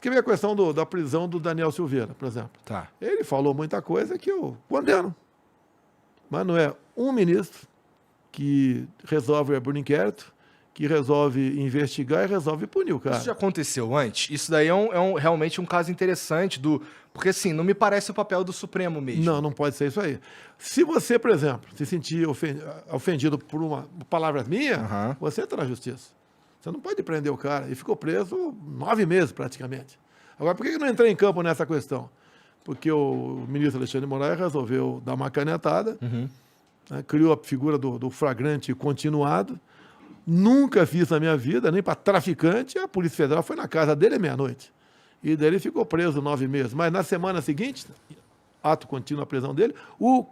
Quer ver a questão da prisão do Daniel Silveira, por exemplo? Tá. Ele falou muita coisa que eu condeno. Mas não é um ministro que resolve abrir um inquérito, que resolve investigar e resolve punir o cara. Isso já aconteceu antes? Isso daí realmente um caso interessante porque assim, não me parece o papel do Supremo mesmo. Não, não pode ser isso aí. Se você, por exemplo, se sentir ofendido por palavras minhas, você entra na justiça. Você não pode prender o cara. E ficou preso 9 meses, praticamente. Agora, por que eu não entrei em campo nessa questão? Porque o ministro Alexandre de Moraes resolveu dar uma canetada, né, criou a figura do flagrante continuado. Nunca fiz na minha vida, nem para traficante. A Polícia Federal foi na casa dele à meia-noite. E daí ele ficou preso 9 meses. Mas na semana seguinte, ato contínuo a prisão dele,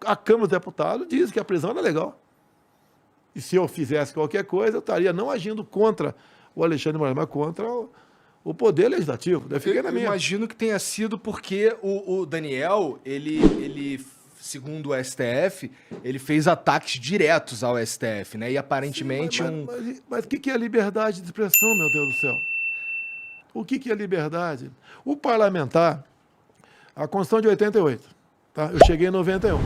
a Câmara dos Deputados diz que a prisão era legal. E se eu fizesse qualquer coisa, eu estaria não agindo contra o Alexandre de Moraes, mas contra o Poder Legislativo. Daí fiquei na minha. Eu imagino que tenha sido porque o Daniel, ele segundo o STF, ele fez ataques diretos ao STF, né? E aparentemente Sim, mas o que é liberdade de expressão, meu Deus do céu? O que é liberdade? O parlamentar, a Constituição de 88, tá? Eu cheguei em 91.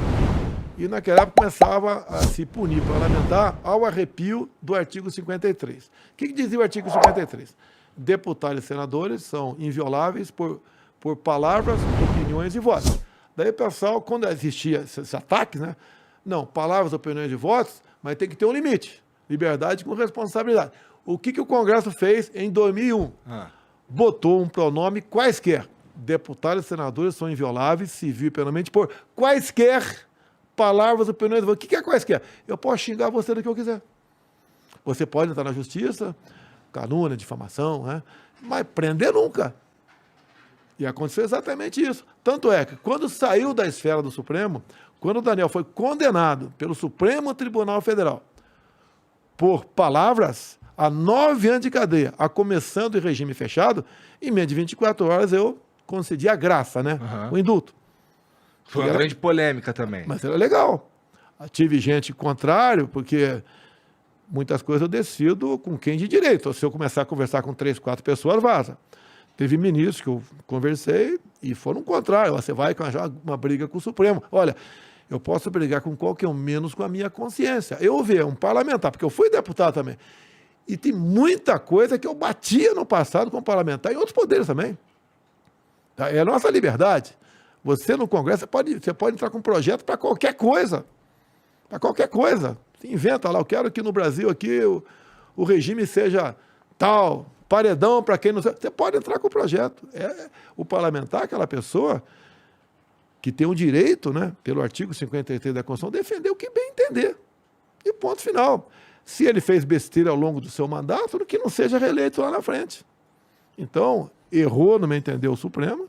E naquela época começava a se punir parlamentar ao arrepio do artigo 53. O que dizia o artigo 53? Deputados e senadores são invioláveis por palavras, opiniões e votos. Daí o pessoal, quando existia esses ataques, né? Não, palavras, opiniões e votos, mas tem que ter um limite. Liberdade com responsabilidade. O que o Congresso fez em 2001? Botou um pronome quaisquer. Deputados e senadores são invioláveis, civil e penalmente, por quaisquer palavras, opiniões e votos. O que é quaisquer? Eu posso xingar você do que eu quiser. Você pode entrar na justiça, calúnia, difamação, né? Mas prender nunca. E aconteceu exatamente isso. Tanto é que, quando saiu da esfera do Supremo, quando o Daniel foi condenado pelo Supremo Tribunal Federal por palavras, a 9 anos de cadeia, a começando em regime fechado, em menos de 24 horas eu concedi a graça, né? O indulto. Foi uma grande polêmica também. Mas era legal. Tive gente contrário, porque muitas coisas eu decido com quem de direito. Se eu começar a conversar com 3, 4 pessoas, vaza. Teve ministros que eu conversei e foram contrários. Você vai arranjar uma briga com o Supremo. Olha, eu posso brigar com qualquer um, menos com a minha consciência. Eu vi um parlamentar, porque eu fui deputado também. E tem muita coisa que eu batia no passado como parlamentar e outros poderes também. Tá? É a nossa liberdade. Você no Congresso, você pode entrar com um projeto para qualquer coisa. Para qualquer coisa. Você inventa lá, eu quero que no Brasil aqui o regime seja tal, paredão para quem não sabe. Você pode entrar com o projeto. O parlamentar, aquela pessoa que tem o direito, né, pelo artigo 53 da Constituição, defender o que bem entender. E ponto final. Se ele fez besteira ao longo do seu mandato, que não seja reeleito lá na frente. Então, errou, no meu entender, o Supremo.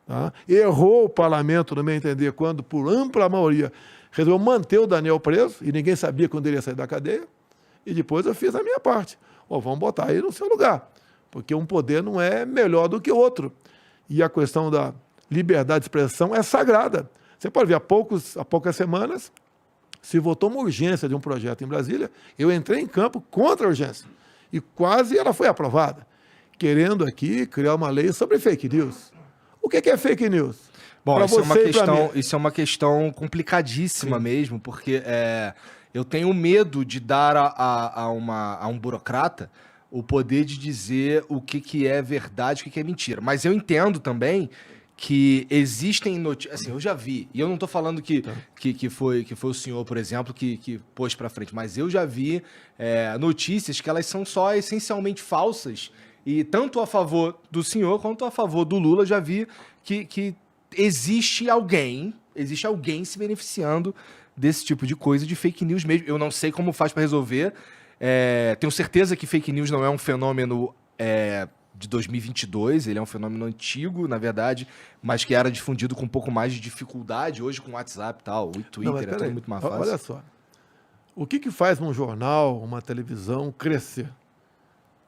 Tá? Errou o parlamento, no meu entender, quando, por ampla maioria, resolveu manter o Daniel preso, e ninguém sabia quando ele ia sair da cadeia. E depois eu fiz a minha parte. Vamos botar ele no seu lugar. Porque um poder não é melhor do que o outro. E a questão da liberdade de expressão é sagrada. Você pode ver, há poucas semanas, se votou uma urgência de um projeto em Brasília, eu entrei em campo contra a urgência. E quase ela foi aprovada, querendo aqui criar uma lei sobre fake news. O que é fake news? Bom, isso é uma questão complicadíssima. Sim. Mesmo, porque eu tenho medo de dar a um burocrata o poder de dizer o que é verdade e o que é mentira. Mas eu entendo também que existem notícias. Assim, eu já vi, e eu não estou falando que foi o senhor, por exemplo, que pôs para frente, mas eu já vi notícias que elas são só essencialmente falsas, e tanto a favor do senhor quanto a favor do Lula já vi que existe alguém se beneficiando desse tipo de coisa, de fake news mesmo. Eu não sei como faz para resolver. Tenho certeza que fake news não é um fenômeno de 2022, ele é um fenômeno antigo, na verdade, mas que era difundido com um pouco mais de dificuldade, hoje com o WhatsApp e tal, o Twitter, é tudo muito mais fácil. Olha só, o que faz um jornal, uma televisão crescer?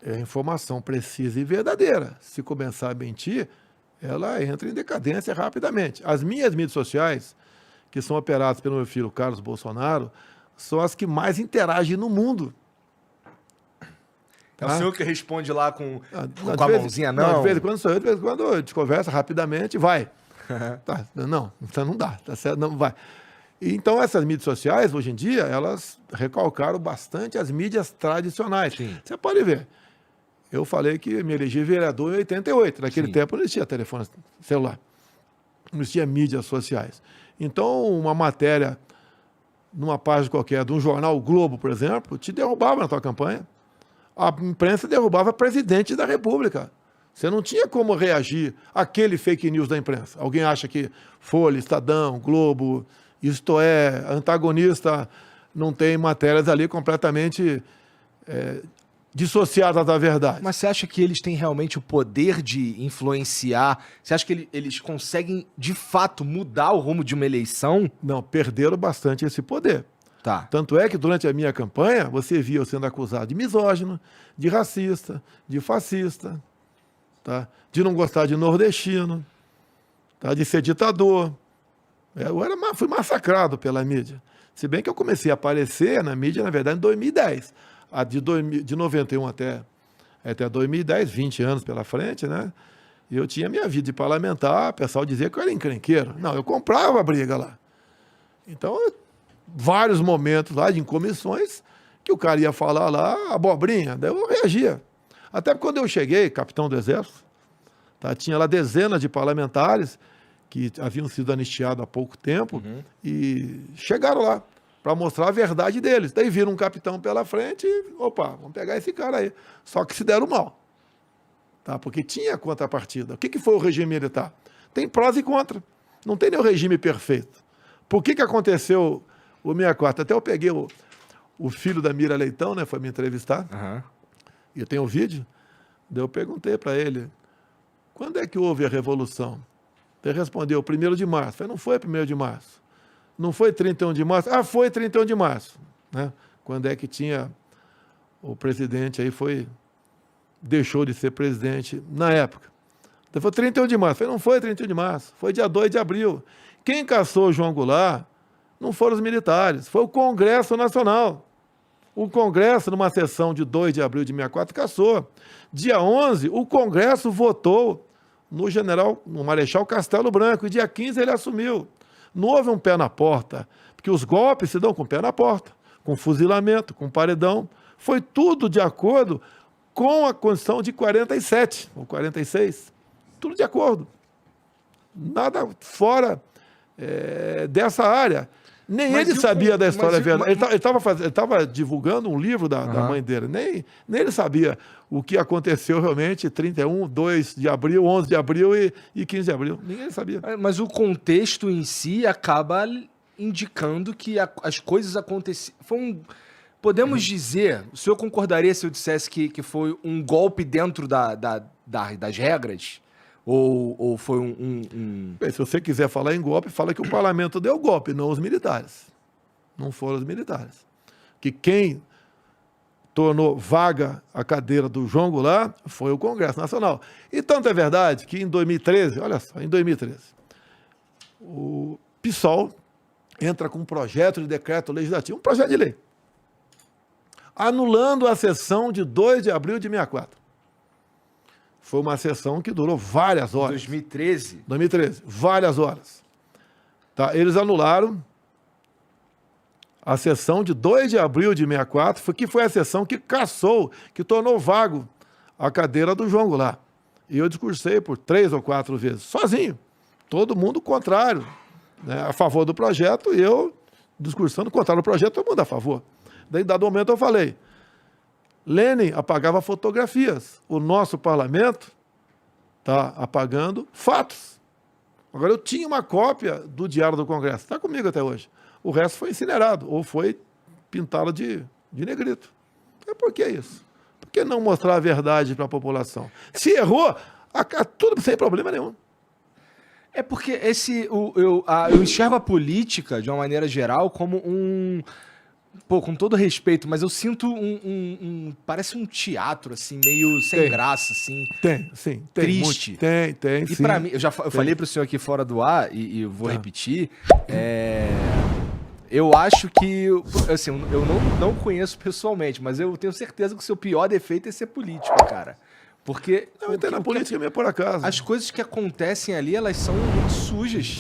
É informação precisa e verdadeira. Se começar a mentir, ela entra em decadência rapidamente. As minhas mídias sociais, que são operadas pelo meu filho Carlos Bolsonaro, são as que mais interagem no mundo. É o senhor que responde lá com a mãozinha, não? Não, de vez em quando sou eu, de vez em quando a gente conversa rapidamente e vai. Tá, não, isso não dá, tá certo, não vai. Então, essas mídias sociais, hoje em dia, elas recalcaram bastante as mídias tradicionais. Sim. Você pode ver. Eu falei que me elegi vereador em 88. Naquele tempo não existia telefone celular. Não existia mídias sociais. Então, uma matéria numa página qualquer, de um jornal, o Globo, por exemplo, te derrubava na tua campanha. A imprensa derrubava presidente da República. Você não tinha como reagir àquele fake news da imprensa. Alguém acha que Folha, Estadão, Globo, Isto É, antagonista, não tem matérias ali completamente dissociadas da verdade. Mas você acha que eles têm realmente o poder de influenciar? Você acha que eles conseguem, de fato, mudar o rumo de uma eleição? Não, perderam bastante esse poder. Tá. Tanto é que durante a minha campanha, você via eu sendo acusado de misógino, de racista, de fascista, tá? De não gostar de nordestino, tá? De ser ditador. Fui massacrado pela mídia. Se bem que eu comecei a aparecer na mídia, na verdade, em 2010. De 91 até 2010, 20 anos pela frente, né? E eu tinha minha vida de parlamentar, o pessoal dizia que eu era encrenqueiro. Não, eu comprava a briga lá. Então, vários momentos lá de comissões que o cara ia falar lá, abobrinha, daí eu reagia. Até porque quando eu cheguei, capitão do Exército, tá, tinha lá dezenas de parlamentares que haviam sido anistiados há pouco tempo e chegaram lá para mostrar a verdade deles. Daí viram um capitão pela frente e, opa, vamos pegar esse cara aí. Só que se deram mal, tá? Porque tinha contrapartida. O que foi o regime militar? Tem prós e contras. Não tem nenhum regime perfeito. Por que aconteceu o 64? Até eu peguei o filho da Mira Leitão, né? Foi me entrevistar. E eu tenho o vídeo. Daí eu perguntei para ele, quando é que houve a Revolução? Ele respondeu, 1º de março. Eu falei, não foi 1º de março. Não foi 31 de março? Ah, foi 31 de março. Né? Quando é que tinha o presidente aí deixou de ser presidente na época. Então foi 31 de março. Eu falei, não foi 31 de março, foi dia 2 de abril. Quem caçou o João Goulart não foram os militares, foi o Congresso Nacional. O Congresso, numa sessão de 2 de abril de 64, caçou. Dia 11, o Congresso votou no Marechal Castelo Branco, e dia 15 ele assumiu. Não houve um pé na porta, porque os golpes se dão com o pé na porta, com fuzilamento, com paredão. Foi tudo de acordo com a Constituição de 47, ou 46. Tudo de acordo. Nada fora dessa área. Nem ele sabia da história verdade. Ele estava divulgando um livro da mãe dele. Nem ele sabia o que aconteceu realmente 31, 2 de abril, 11 de abril e 15 de abril. Ninguém sabia. Mas o contexto em si acaba indicando que as coisas aconteceram. Podemos dizer, o senhor concordaria se eu dissesse que foi um golpe dentro das regras? Ou foi Bem, se você quiser falar em golpe, fala que o parlamento deu golpe, não os militares. Não foram os militares. Que quem tornou vaga a cadeira do João Goulart foi o Congresso Nacional. E tanto é verdade que em 2013, olha só, em 2013, o PSOL entra com um projeto de decreto legislativo, um projeto de lei, anulando a sessão de 2 de abril de 64. Foi uma sessão que durou várias horas. 2013? 2013, várias horas. Tá? Eles anularam a sessão de 2 de abril de 64, que foi a sessão que cassou, que tornou vago a cadeira do João Goulart. E eu discursei por 3 ou 4 vezes, sozinho. Todo mundo contrário, né, a favor do projeto, e eu discursando contrário do projeto, todo mundo a favor. Daí, dado momento, eu falei, Lênin apagava fotografias. O nosso parlamento está apagando fatos. Agora, eu tinha uma cópia do Diário do Congresso. Está comigo até hoje. O resto foi incinerado ou foi pintado de negrito. Por que isso? Por que não mostrar a verdade para a população? Se errou, tudo sem problema nenhum. É porque eu enxergo a política, de uma maneira geral, como Pô, com todo respeito, mas eu sinto parece um teatro, assim, meio sem graça, assim. Tem, sim. Triste. Tem, sim. E pra mim, eu falei pro senhor aqui fora do ar, e vou repetir, Eu acho que, assim, eu não conheço pessoalmente, mas eu tenho certeza que o seu pior defeito é ser político, cara. Porque... Não, entendo na política é meio por acaso. As coisas que acontecem ali, elas são muito sujas.